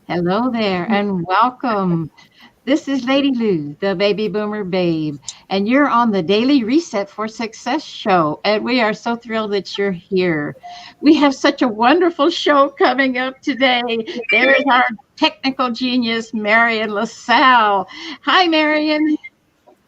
Hello there and welcome. This is Lady Lou, the baby boomer babe, and you're on the Daily Reset for Success show. And we are so thrilled that you're here. We have such a wonderful show coming up today. There's our technical genius, Marian LaSalle. Hi, Marian.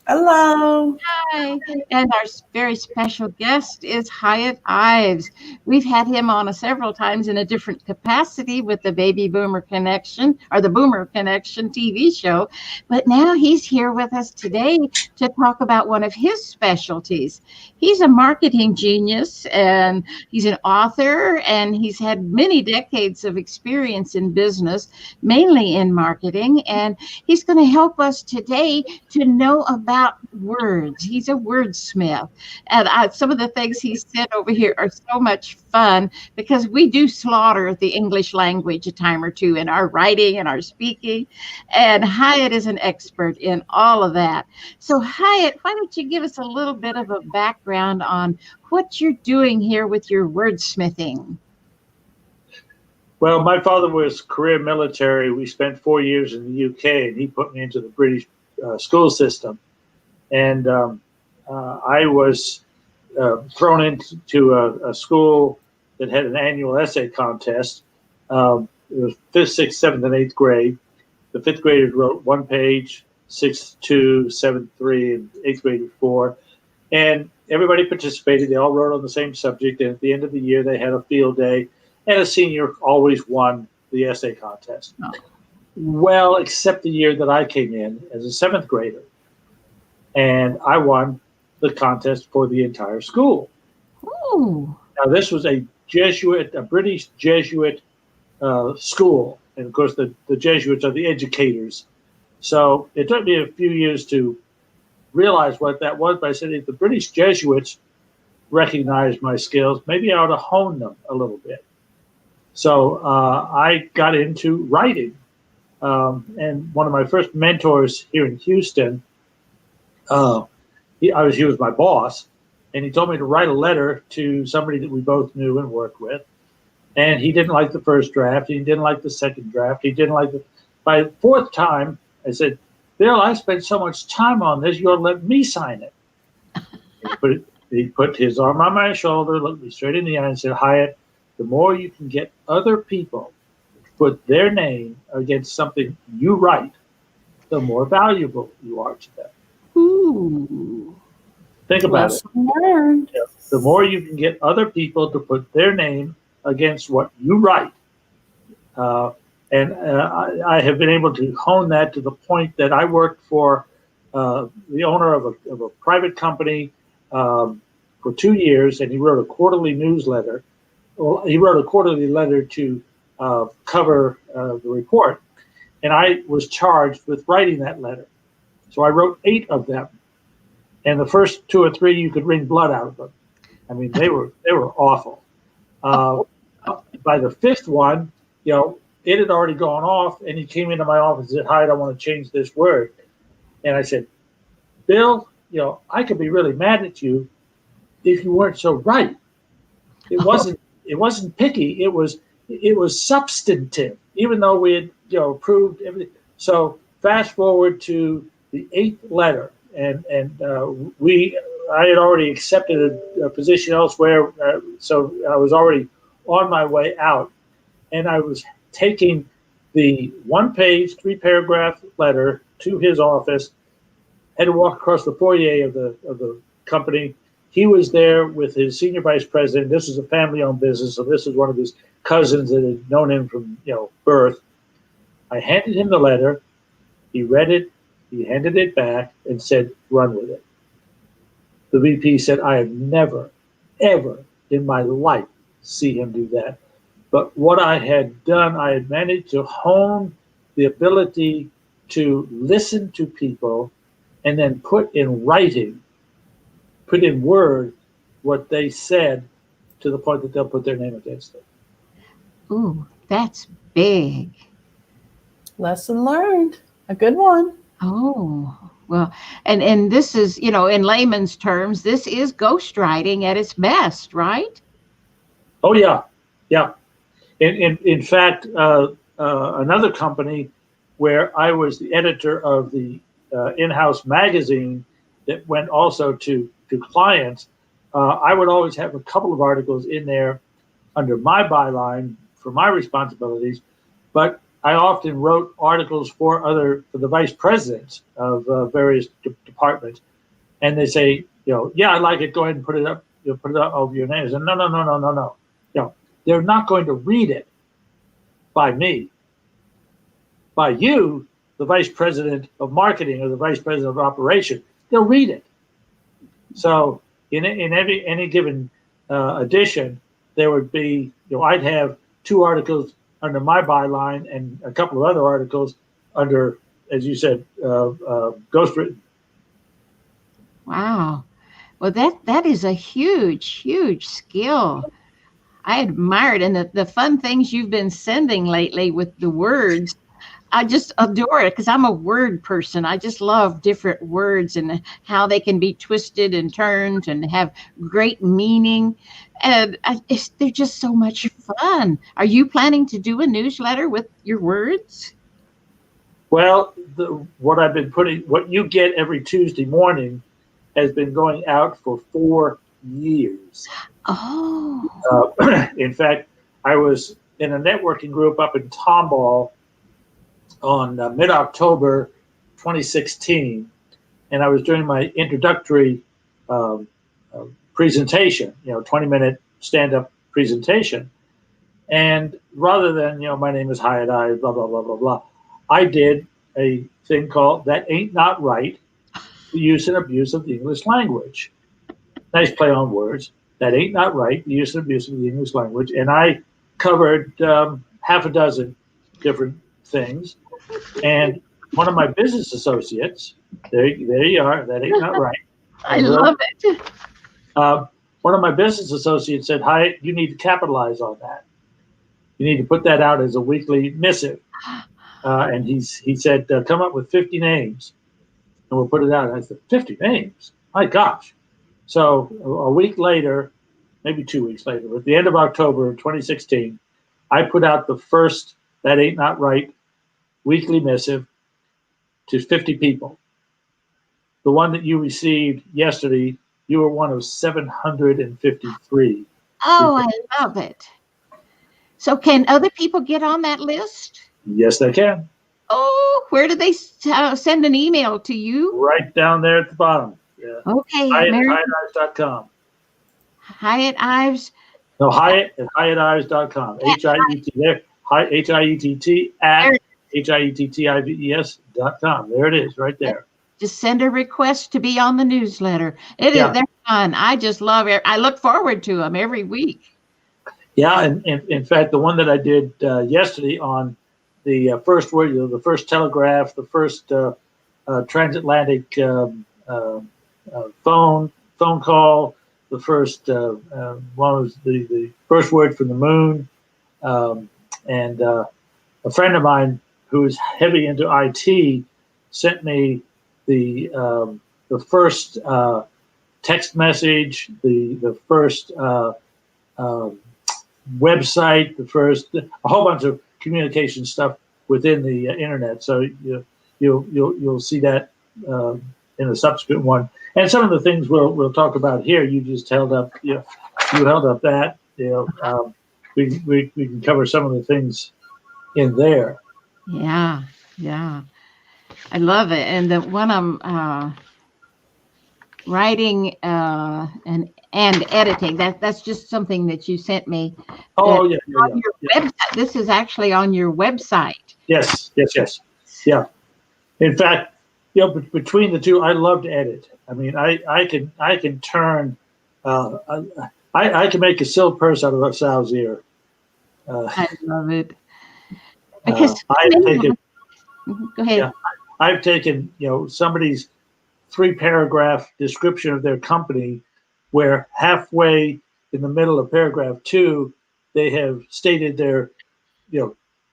Hello. Hi. And our very special guest is Hiett Ives. We've had him on several times in a different capacity with the Baby Boomer Connection or the Boomer Connection TV show. But now he's here with us today to talk about one of his specialties. He's a marketing genius and he's an author and he's had many decades of experience in business, mainly in marketing. And he's going to help us today to know about words. He's a wordsmith. And some of the things he said over here are so much fun because we do slaughter the English language a time or two in our writing and our speaking. And Hiett is an expert in all of that. So Hiett, why don't you give us a little bit of a background on what you're doing here with your wordsmithing? Well, my father was career military. We spent 4 years in the UK, and he put me into the British school system. And I was thrown into a school that had an annual essay contest. It was 5th, 6th, 7th, and 8th grade. The 5th graders wrote 1 page, 6th 2, 7th 3, and 8th grade 4. And everybody participated. They all wrote on the same subject. And at the end of the year, they had a field day. And a senior always won the essay contest. Oh. Well, except the year that I came in as a 7th grader. And I won the contest for the entire school. Ooh. Now, this was a British Jesuit school. And, of course, the Jesuits are the educators. So it took me a few years to realize what that was. But I said, if the British Jesuits recognized my skills, maybe I ought to hone them a little bit. So I got into writing. And one of my first mentors here in Houston, he was my boss, and he told me to write a letter to somebody that we both knew and worked with. And he didn't like the first draft. He didn't like the second draft. He didn't like by the 4th time, I said, Bill, I spent so much time on this, you ought to let me sign it. He put his arm on my shoulder, looked me straight in the eye and said, Hiett, the more you can get other people to put their name against something you write, the more valuable you are to them. Ooh. Think about it. The more you can get other people to put their name against what you write. And I have been able to hone that to the point that I worked for the owner of a private company for 2 years, and he wrote a quarterly newsletter. Well, he wrote a quarterly letter to cover the report, and I was charged with writing that letter. So I wrote 8 of them, and the first 2 or 3 you could wring blood out of them. I mean, they were awful. By the 5th one, it had already gone off, and he came into my office and said, Hiett, I want to change this word. And I said, Bill, I could be really mad at you if you weren't so right. It wasn't picky. It was substantive, even though we had approved everything. So fast forward to the 8th letter, and I had already accepted a position elsewhere, so I was already on my way out, and I was taking the 1-page, 3-paragraph letter to his office. Had to walk across the foyer of the company. He was there with his senior vice president. This is a family-owned business, so this is one of his cousins that had known him from birth. I handed him the letter. He read it. He handed it back and said, "Run with it." The VP said, "I have never, ever in my life see him do that." But what I had done, I had managed to hone the ability to listen to people and then put in writing, put in word what they said to the point that they'll put their name against it. Ooh, that's big. Lesson learned. A good one. Oh, well, and this is, in layman's terms, this is ghostwriting at its best, right? Oh, yeah. Yeah. In fact, another company where I was the editor of the in-house magazine that went also to clients, I would always have a couple of articles in there under my byline for my responsibilities, but I often wrote articles for the vice presidents of various departments, and they say, yeah, I like it. Go ahead and put it up. Put it up over your name. I said, no. They're not going to read it by me. By you, the vice president of marketing or the vice president of operation, they'll read it. So in any given edition, there would be, I'd have 2 articles under my byline and a couple of other articles under, as you said, ghostwritten. Wow. Well, that is a huge skill. I admire it. And the fun things you've been sending lately with the words, I just adore it because I'm a word person. I just love different words and how they can be twisted and turned and have great meaning. And they're just so much fun. Are you planning to do a newsletter with your words? Well, what you get every Tuesday morning has been going out for 4 years. Oh. In fact, I was in a networking group up in Tomball on mid-October 2016, and I was doing my introductory presentation, 20-minute stand-up presentation. And rather than, my name is Hiett Ives, blah, blah, blah, blah, blah, I did a thing called That Ain't Not Right, the Use and Abuse of the English Language. Nice play on words. That ain't not right, the use and abuse of the English language. And I covered half a dozen different things. And one of my business associates, there you are, that ain't not right. I love it. One of my business associates said, Hiett, you need to capitalize on that. You need to put that out as a weekly missive. And he said, come up with 50 names and we'll put it out. And I said, 50 names? My gosh. So a week later, maybe 2 weeks later, at the end of October 2016, I put out the first That Ain't Not Right weekly missive to 50 people. The one that you received yesterday, you were one of 753. Oh, I love it. So can other people get on that list? Yes, they can. Oh, where do they send an email to you? Right down there at the bottom. Yeah. Okay. HiettIves.com. Hiett Ives. No, Hiett at HiettIves.com. Hiett there. Hiett at HiettIves.com. There it is, right there. Just send a request to be on the newsletter. They're fun. I just love it. I look forward to them every week. Yeah, and in fact, the one that I did yesterday on the first word, the first telegraph, the first transatlantic phone call, the first one was the first word from the moon, and a friend of mine who is heavy into IT sent me the first text message, the first website, a whole bunch of communication stuff within the internet. So you'll see that in a subsequent one. And some of the things we'll talk about here, you just held up. You held up that. We can cover some of the things in there. Yeah. I love it. And the one I'm writing and editing, that's just something that you sent me. Oh, yeah. On your website. This is actually on your website. Yes. Yeah. In fact, between the two, I love to edit. I mean, I can turn, I can make a silk purse out of a sow's ear. I love it. Because go ahead. Yeah, I've taken somebody's 3-paragraph description of their company, where halfway in the middle of paragraph 2, they have stated their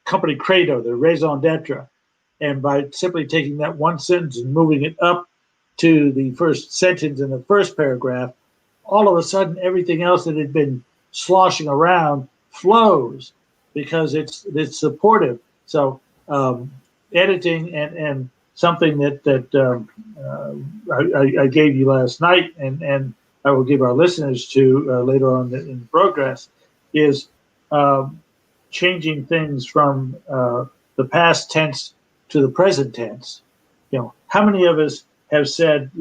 company credo, their raison d'etre, and by simply taking that one sentence and moving it up to the first sentence in the first paragraph, all of a sudden everything else that had been sloshing around flows because it's supportive. So editing and something that I gave you last night, and I will give our listeners to later on in the progress, is changing things from the past tense to the present tense. How many of us have said,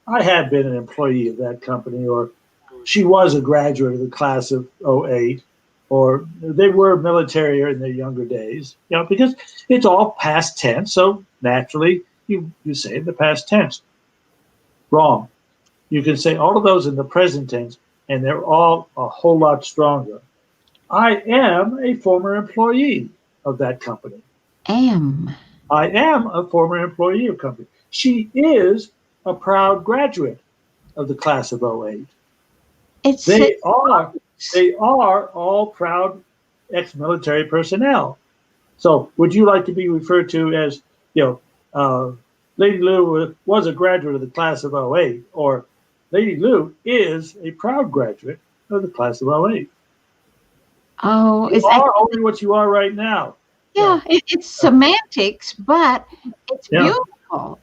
I have been an employee of that company, or she was a graduate of the class of '08, or they were military in their younger days, because it's all past tense. So naturally, you say in the past tense. Wrong. You can say all of those in the present tense, and they're all a whole lot stronger. I am a former employee of that company. I am a former employee of company. She is a proud graduate of the class of '08. They are all proud ex-military personnel. So would you like to be referred to as, Lady Lou was a graduate of the class of '08, or Lady Lou is a proud graduate of the class of '08? Oh, you are only what you are right now. Yeah, it's semantics, but it's beautiful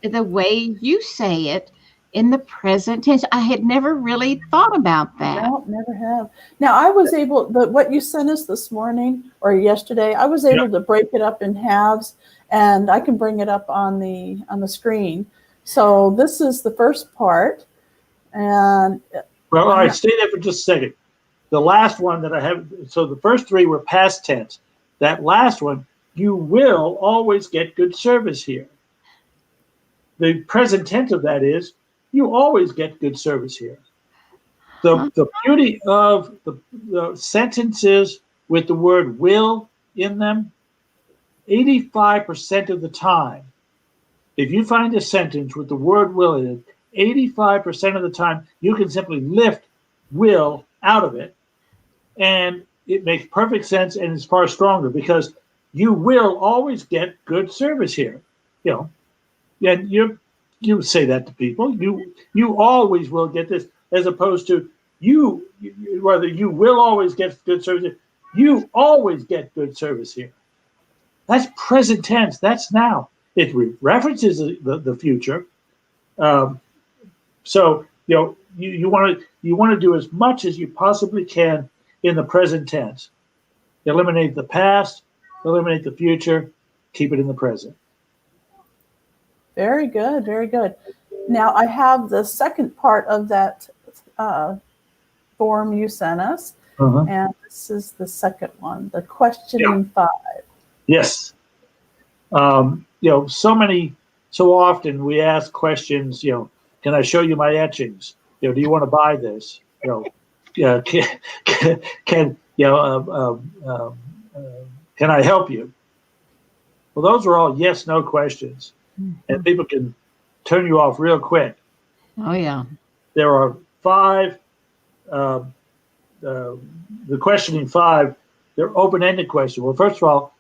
the way you say it in the present tense. I had never really thought about that. No, never have. Now, I was able, what you sent us this morning or yesterday, I was able to break it up in halves, and I can bring it up on the screen. So this is the first part. And well, all right, stay there for just a second. The last one that I have, so the first three were past tense. That last one, you will always get good service here. The present tense of that is, you always get good service here. The beauty of the sentences with the word will in them, 85% of the time, if you find a sentence with the word will in it, 85% of the time, you can simply lift will out of it, and it makes perfect sense and is far stronger, because you will always get good service here. And you say that to people. You always will get this, as opposed to whether you will always get good service. You always get good service here. That's present tense. That's now. It references the future. So you want to do as much as you possibly can in the present tense. Eliminate the past, eliminate the future, keep it in the present. Very good, very good. Now I have the second part of that form you sent us, and this is the second one, the questioning 5. Yes. So often we ask questions, can I show you my etchings? Do you want to buy this? Can I help you? Well, those are all yes/no questions, and people can turn you off real quick. Oh yeah. There are 5. The questioning 5. They're open-ended questions. Well, first of all,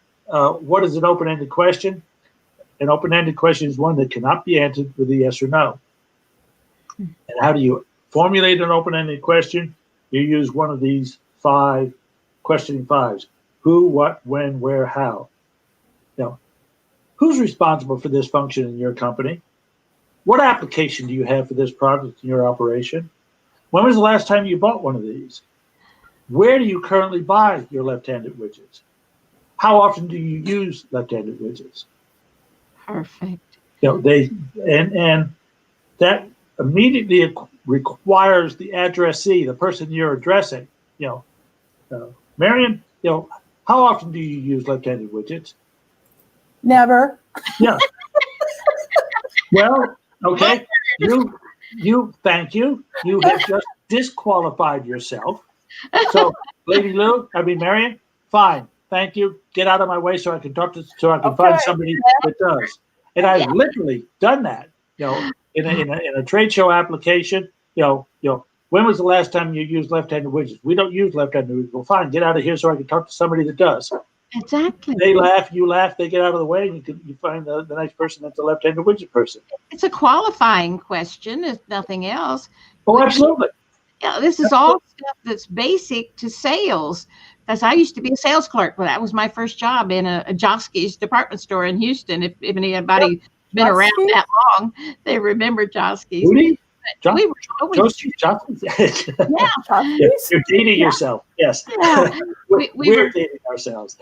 what is an open-ended question? An open-ended question is one that cannot be answered with a yes or no. And how do you formulate an open-ended question? You use one of these 5 questioning 5s. Who, what, when, where, how. Now, who's responsible for this function in your company? What application do you have for this product in your operation? When was the last time you bought one of these? Where do you currently buy your left-handed widgets? How often do you use left-handed widgets? Perfect. And that immediately requires the addressee, the person you're addressing. Marian, how often do you use left-handed widgets? Never. Yeah. Well, okay. You thank you. You have just disqualified yourself. So, Marian, fine. Thank you. Get out of my way so I can find somebody that does. And I've literally done that. In a trade show application. When was the last time you used left-handed widgets? We don't use left-handed widgets. Well, fine. Get out of here so I can talk to somebody that does. Exactly. They laugh, you laugh, they get out of the way, and you find the next person that's a left-handed widget person. It's a qualifying question, if nothing else. Oh, absolutely. Yeah, this is all stuff that's basic to sales, because I used to be a sales clerk. Well, that was my first job in a Joske's department store in Houston. If anybody's been around Joske's? that long, they remember Joske's. Rudy? We were always, Yeah, you're dating yourself. Yes. Yeah. We're dating ourselves.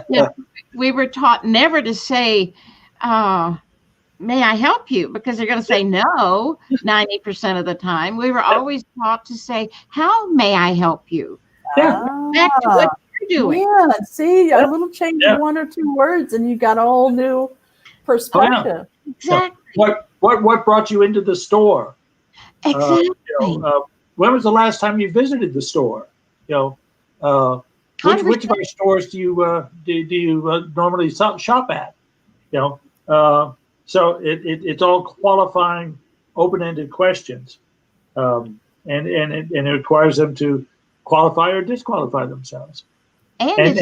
Yeah, we were taught never to say, may I help you? Because they're going to say no 90% of the time. We were always taught to say, how may I help you? Yeah. Back to what you're doing. Yeah, see, a little change of one or two words, and you got a whole new perspective. Exactly. What brought you into the store? Exactly. When was the last time you visited the store? Which of our stores do you normally shop at? So it's all qualifying, open-ended questions, and it requires them to qualify or disqualify themselves. And it's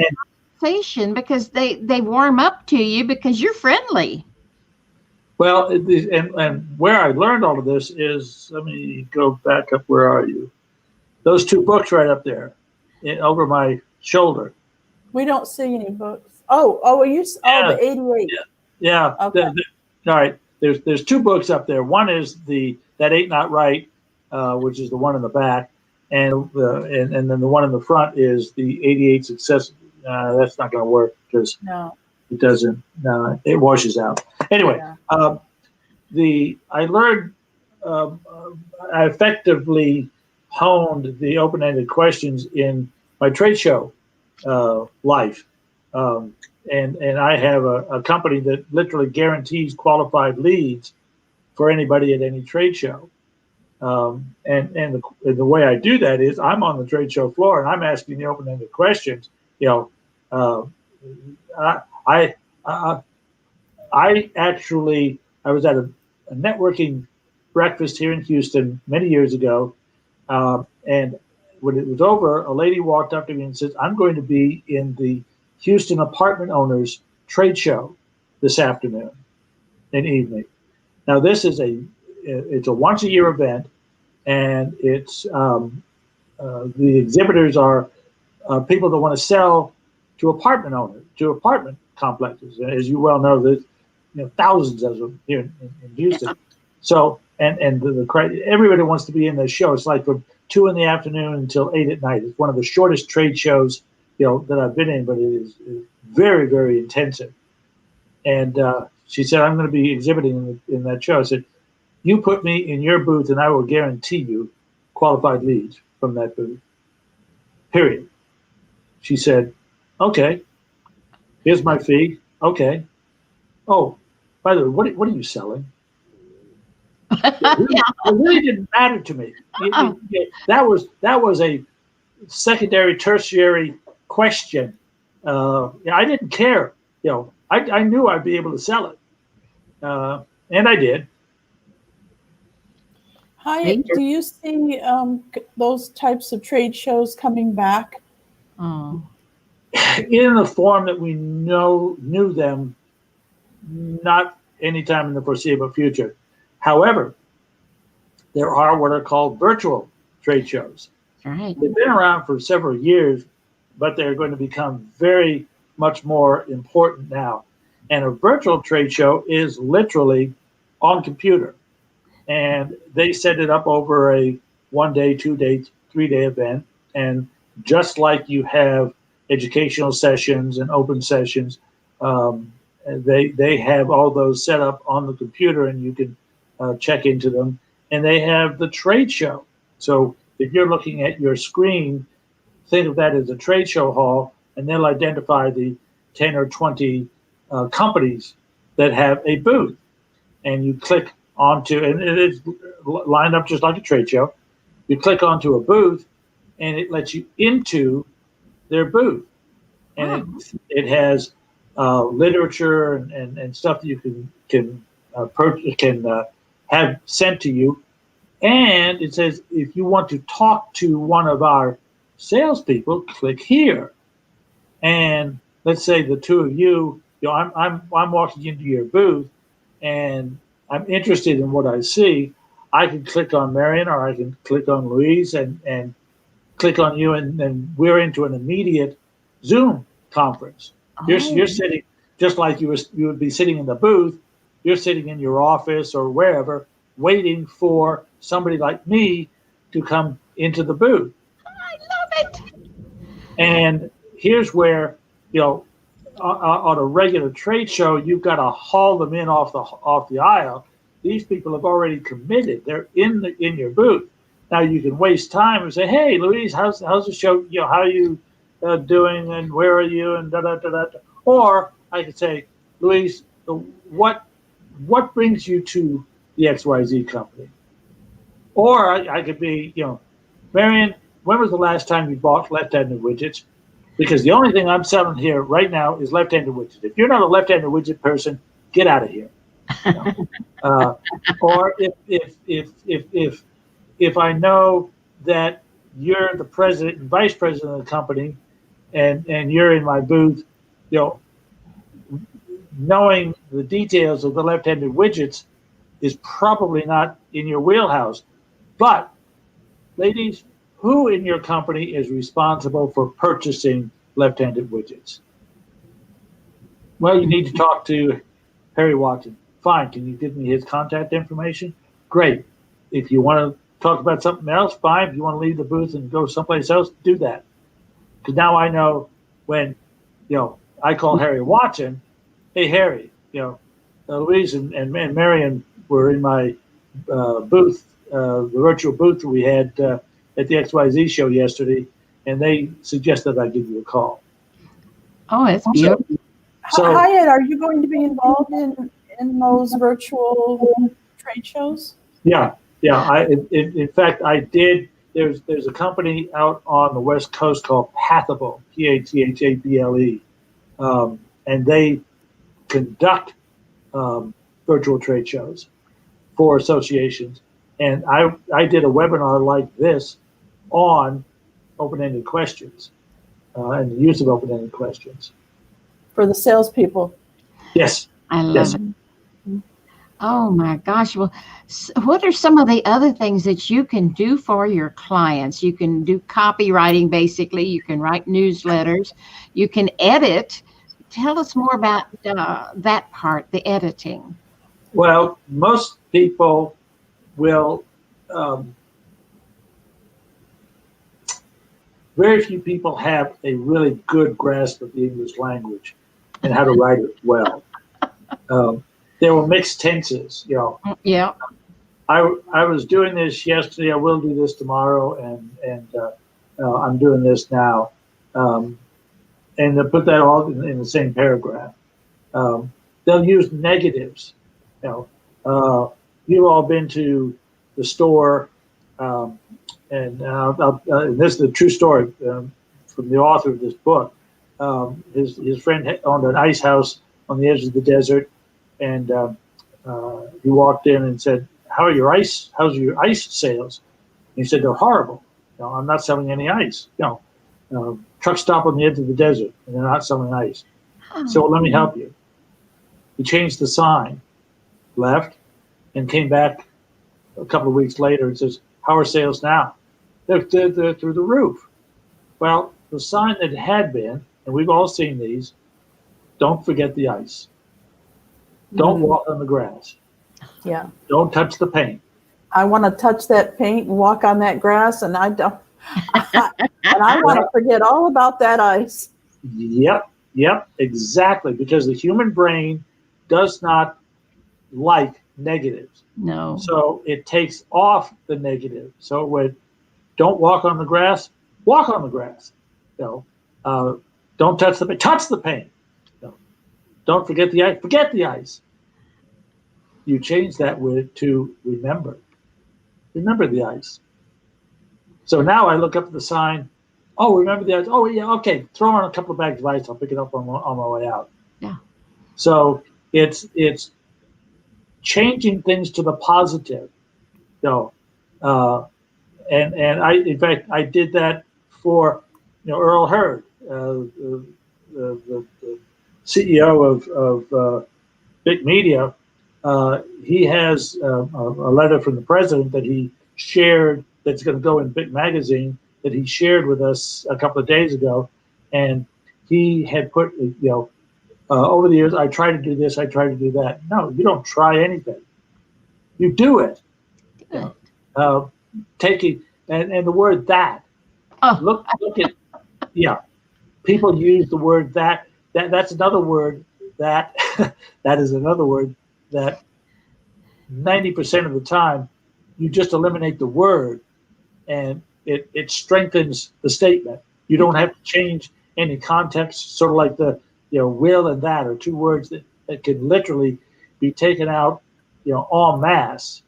conversation because they warm up to you because you're friendly. Well, and where I learned all of this is, let me go back up. Where are you? Those two books right up there, over my shoulder. We don't see any books. The 88. Yeah. Okay. All right. There's two books up there. One is That Ain't Not Right, which is the one in the back, and then the one in the front is the 88 Success. That's not going to work because it doesn't. It washes out. Anyway, I learned. I effectively honed the open-ended questions in my trade show life. And I have a company that literally guarantees qualified leads for anybody at any trade show. And the way I do that is I'm on the trade show floor and I'm asking the open-ended questions. I was at a networking breakfast here in Houston many years ago, and when it was over, a lady walked up to me and said, "I'm going to be in the Houston apartment owners trade show this afternoon and evening." Now this is it's a once a year event, and it's the exhibitors are people that want to sell to apartment owners, to apartment complexes. As you well know, there's thousands of them here in Houston. So and everybody wants to be in the show. It's like from 2 p.m. until 8 p.m. It's one of the shortest trade shows that I've been in, but it is very, very intensive. And she said, "I'm going to be exhibiting in that show." I said, "You put me in your booth and I will guarantee you qualified leads from that booth, period." She said, "Okay, here's my fee." "Okay. Oh, by the way, what are you selling?" It really didn't matter to me. That was a secondary, tertiary question. I didn't care. I knew I'd be able to sell it, and I did. Hiett, do you see those types of trade shows coming back? Oh. In the form that we knew them, not anytime in the foreseeable future. However, there are what are called virtual trade shows. Right. They've been around for several years, but they're going to become very much more important now. And a virtual trade show is literally on computer. And they set it up over a 1-day, 2-day, 3-day event. And just like you have educational sessions and open sessions, they have all those set up on the computer, and you can check into them. And they have the trade show. So if you're looking at your screen, think of that as a trade show hall, and they'll identify the 10 or 20 companies that have a booth. And you click onto, and it is lined up just like a trade show. You click onto a booth, and it lets you into their booth. And it has literature and stuff that you can have sent to you. And it says, if you want to talk to one of our salespeople, click here. And let's say the two of you, I'm walking into your booth, and I'm interested in what I see. I can click on Marian, or I can click on Louise, and click on you, and we're into an immediate Zoom conference. You're sitting just like you would be sitting in the booth. You're sitting in your office or wherever, waiting for somebody like me to come into the booth. I love it. And here's where, on a regular trade show, you've got to haul them in off the aisle. These people have already committed. They're in your booth. Now you can waste time and say, "Hey, Louise, how's the show? How are you doing? And where are you? And da da da da." Or I could say, "Louise, what brings you to the XYZ company?" Or I could be, "Marian, when was the last time you bought left-handed widgets? Because the only thing I'm selling here right now is left-handed widgets. If you're not a left-handed widget person, get out of here." Or if I know that you're the president and vice president of the company, and you're in my booth, knowing the details of the left-handed widgets is probably not in your wheelhouse. But, ladies, who in your company is responsible for purchasing left-handed widgets? Well, you need to talk to Harry Watson. Fine. Can you give me his contact information? Great. If you want to talk about something else, fine. If you want to leave the booth and go someplace else, do that. Because now I know when, I call Harry Watson, "Hey, Harry, Louise and Marian were in my booth, the virtual booth we had at the XYZ show yesterday, and they suggested I give you a call." Oh, it's beautiful. So, Hiett, are you going to be involved in those virtual trade shows? Yeah. In fact, I did. There's a company out on the West Coast called Pathable, Phable, and they conduct virtual trade shows for associations. And I did a webinar like this on open-ended questions and the use of open-ended questions. For the salespeople. Yes. I love it. Oh my gosh. Well, what are some of the other things that you can do for your clients? You can do copywriting, basically. You can write newsletters. You can edit. Tell us more about that part, the editing. Well, most people will, very few people have a really good grasp of the English language and how to write it well. There were mixed tenses, Yeah. I was doing this yesterday. I will do this tomorrow, and I'm doing this now. And they'll put that all in the same paragraph. They'll use negatives. You've all been to the store, and this is a true story from the author of this book. His friend owned an ice house on the edge of the desert, and he walked in and said, how's your ice sales? And he said, "They're horrible. I'm not selling any ice. Truck stop on the edge of the desert, and they're not selling ice." So let me help you. He changed the sign, left, and came back a couple of weeks later and says, "How are sales now?" They're through the roof. Well, the sign that had been, and we've all seen these, "Don't forget the ice. Don't walk on the grass. Yeah. Don't touch the paint." I want to touch that paint and walk on that grass, and I don't. And I want to forget all about that ice. Yep, exactly. Because the human brain does not like negatives. No. So it takes off the negative. So it would, "Don't walk on the grass, walk on the grass." Don't touch the paint. Don't forget the ice, forget the ice. You change that word to remember. Remember the ice. So now I look up at the sign. "Oh, remember the ice. Oh, yeah, okay. Throw on a couple of bags of ice. I'll pick it up on my way out." Yeah. So it's changing things to the positive. And I, in fact, I did that for Earl Hurd, the CEO of Big Media. He has a letter from the president that he shared that's going to go in Big Magazine that he shared with us a couple of days ago, and he had put, over the years, I try to do this, I try to do that. No, you don't try anything. You do it. Taking and the word that. Oh. Look at people use the word that's another word that that is another word that 90% of the time you just eliminate the word and it strengthens the statement. You don't have to change any context, sort of like the will and that are two words that can literally be taken out en masse.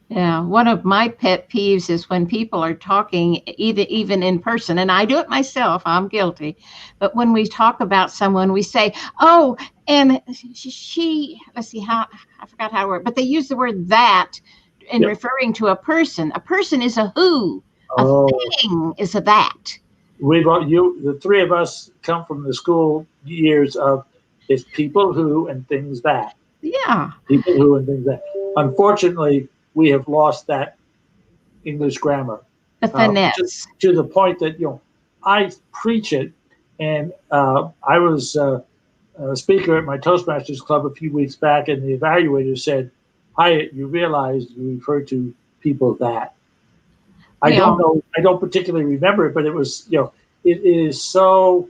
Yeah, one of my pet peeves is when people are talking, even in person, and I do it myself, I'm guilty. But when we talk about someone, we say, "Oh, and she," let's see how, I forgot how to word, but they use the word that in referring to a person. A person is a who, a thing is a that. The three of us come from the school years of it's people who and things that. Yeah. People who and things that. Unfortunately, we have lost that English grammar. The finesse. To the point that, I preach it, and I was a speaker at my Toastmasters Club a few weeks back, and the evaluator said, Hiett, you realize you refer to people that. I don't know, I don't particularly remember it, but it was, it is so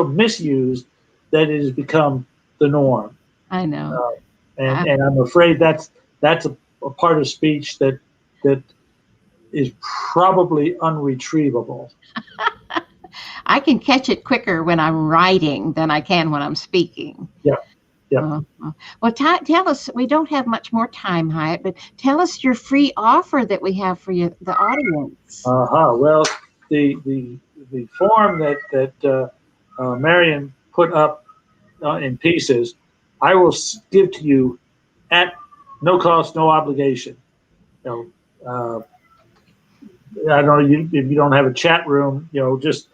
misused that it has become the norm. I know. And I'm afraid that's a part of speech that is probably unretrievable. I can catch it quicker when I'm writing than I can when I'm speaking. Yeah. Well, tell us, we don't have much more time, Hiett, but tell us your free offer that we have for you, the audience. Well, the form that Marian put up in pieces, I will give to you at no cost, no obligation. I don't know if you don't have a chat room, just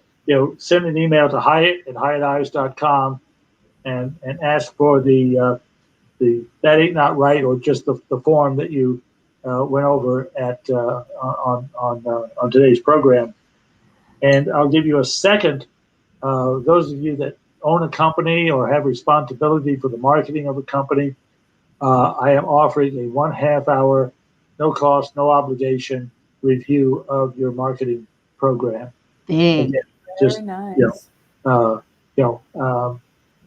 send an email to Hiett@hiettives.com and ask for the that ain't not right, or just the form that you went over at on today's program. And I'll give you a second. Those of you that own a company or have responsibility for the marketing of a company, I am offering a 1/2 hour, no cost, no obligation review of your marketing program. Big. Very nice.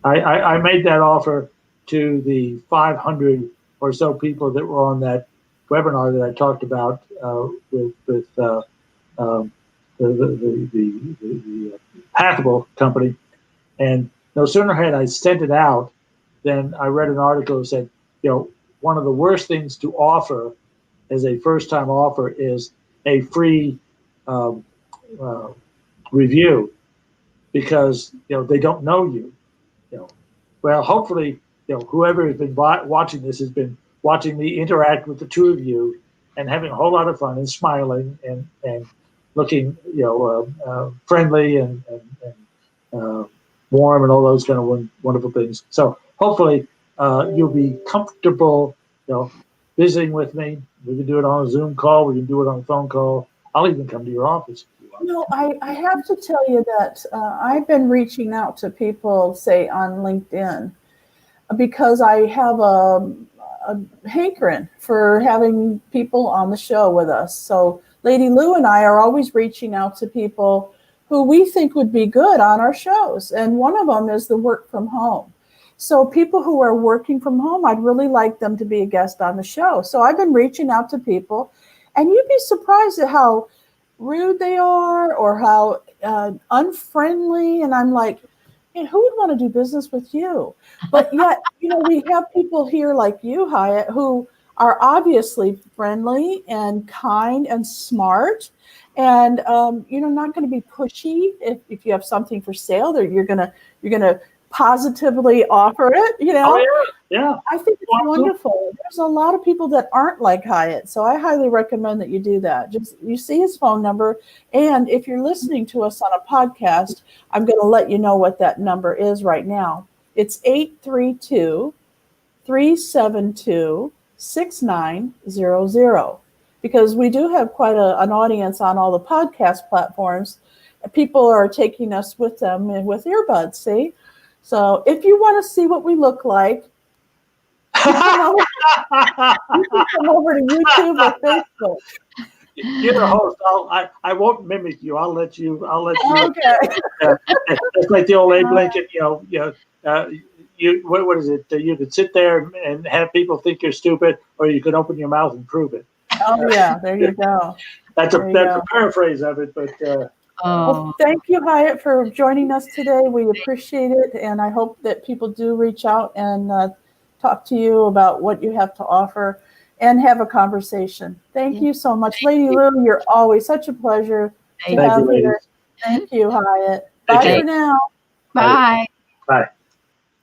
I made that offer to the 500 or so people that were on that webinar that I talked about with the Pathable company. And no sooner had I sent it out than I read an article that said, one of the worst things to offer as a first-time offer is a free review, because they don't know you. Well, hopefully, whoever has been watching this has been watching me interact with the two of you and having a whole lot of fun and smiling and looking, friendly and warm and all those kind of wonderful things. So hopefully you'll be comfortable, visiting with me. We can do it on a Zoom call. We can do it on a phone call. I'll even come to your office. I have to tell you that I've been reaching out to people, say on LinkedIn, because I have a hankering for having people on the show with us. So Lady Lou and I are always reaching out to people who we think would be good on our shows. And one of them is the work from home. So people who are working from home, I'd really like them to be a guest on the show. So I've been reaching out to people, and you'd be surprised at how rude they are or how unfriendly. And I'm like, who would want to do business with you? But yet, we have people here like you, Hiett, who are obviously friendly and kind and smart, and not going to be pushy. If you have something for sale, that you're gonna positively offer it. Oh, yeah. I think it's wonderful. There's a lot of people that aren't like Hiett, so I highly recommend that you do that. Just you see his phone number, and if you're listening to us on a podcast, I'm going to let you know what that number is right now. It's 832-372-6900. because we do have quite an audience on all the podcast platforms. People are taking us with them and with earbuds, see? So if you want to see what we look like, you can come over to YouTube or Facebook. You're the host. I won't mimic you. I'll let you. Okay. It's like the old Abe Lincoln. What is it? You could sit there and have people think you're stupid, or you can open your mouth and prove it. Oh yeah, there you go. That's a paraphrase of it, but. Well, thank you, Hiett, for joining us today. We appreciate it, and I hope that people do reach out and talk to you about what you have to offer and have a conversation. Thank you so much. Lady Lou, you're always such a pleasure to have you here. Thank you, Hiett. Bye for now. Bye. Bye.